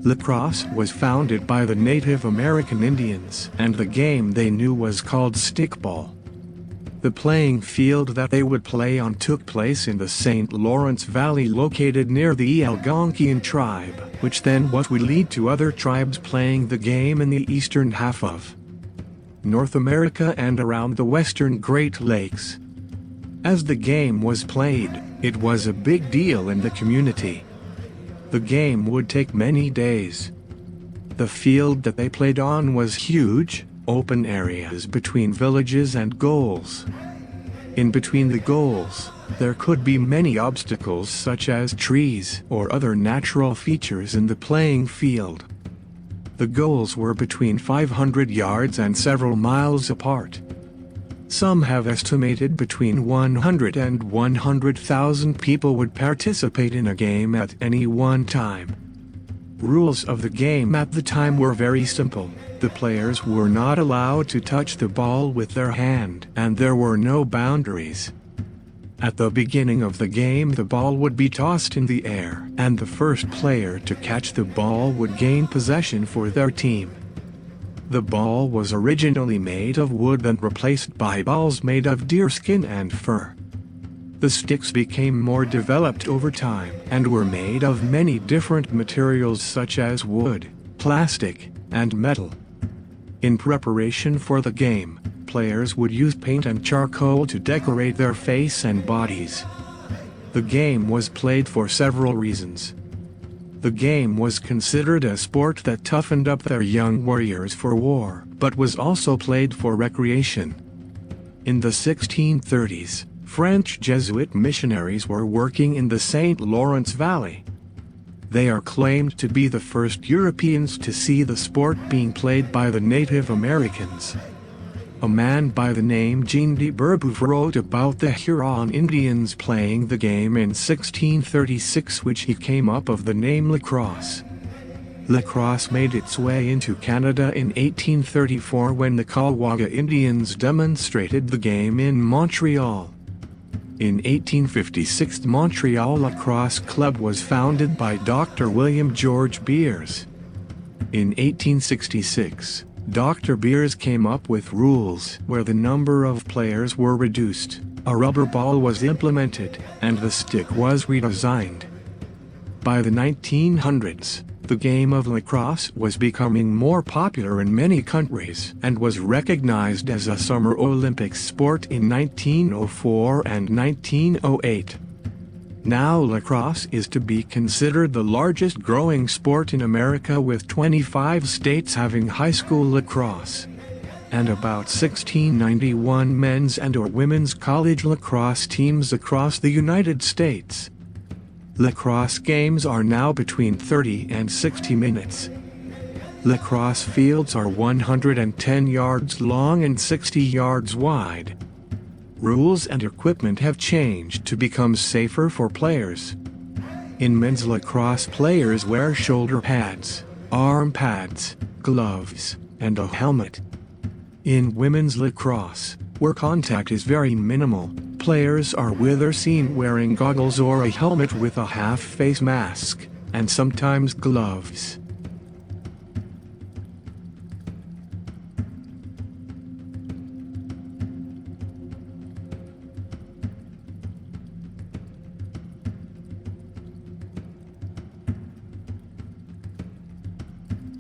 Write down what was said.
Lacrosse was founded by the Native American Indians, and the game they knew was called stickball. The playing field that they would play on took place in the St. Lawrence Valley located near the Algonquian tribe, which then would lead to other tribes playing the game in the eastern half of North America and around the western Great Lakes. As the game was played, it was a big deal in the community. The game would take many days. The field that they played on was huge, open areas between villages and goals. In between the goals, there could be many obstacles such as trees or other natural features in the playing field. The goals were between 500 yards and several miles apart. Some have estimated between 100 and 100,000 people would participate in a game at any one time. Rules of the game at the time were very simple. The players were not allowed to touch the ball with their hand, and there were no boundaries. At the beginning of the game, the ball would be tossed in the air, and the first player to catch the ball would gain possession for their team. The ball was originally made of wood and replaced by balls made of deerskin and fur. The sticks became more developed over time and were made of many different materials such as wood, plastic, and metal. In preparation for the game, players would use paint and charcoal to decorate their face and bodies. The game was played for several reasons. The game was considered a sport that toughened up their young warriors for war, but was also played for recreation. In the 1630s, French Jesuit missionaries were working in the St. Lawrence Valley. They are claimed to be the first Europeans to see the sport being played by the Native Americans. A man by the name Jean de Brebeuf wrote about the Huron Indians playing the game in 1636, which he came up of the name lacrosse. Lacrosse made its way into Canada in 1834 when the Caughnawaga Indians demonstrated the game in Montreal. In 1856, the Montreal Lacrosse Club was founded by Dr. William George Beers. In 1866, Dr. Beers came up with rules where the number of players were reduced, a rubber ball was implemented, and the stick was redesigned. By the 1900s, the game of lacrosse was becoming more popular in many countries and was recognized as a Summer Olympics sport in 1904 and 1908. Now lacrosse is to be considered the largest growing sport in America, with 25 states having high school lacrosse, and about 1691 men's and/or women's college lacrosse teams across the United States. Lacrosse games are now between 30 and 60 minutes. Lacrosse fields are 110 yards long and 60 yards wide. Rules and equipment have changed to become safer for players. In men's lacrosse, players wear shoulder pads, arm pads, gloves, and a helmet. In women's lacrosse, where contact is very minimal, players are either seen wearing goggles or a helmet with a half-face mask, and sometimes gloves.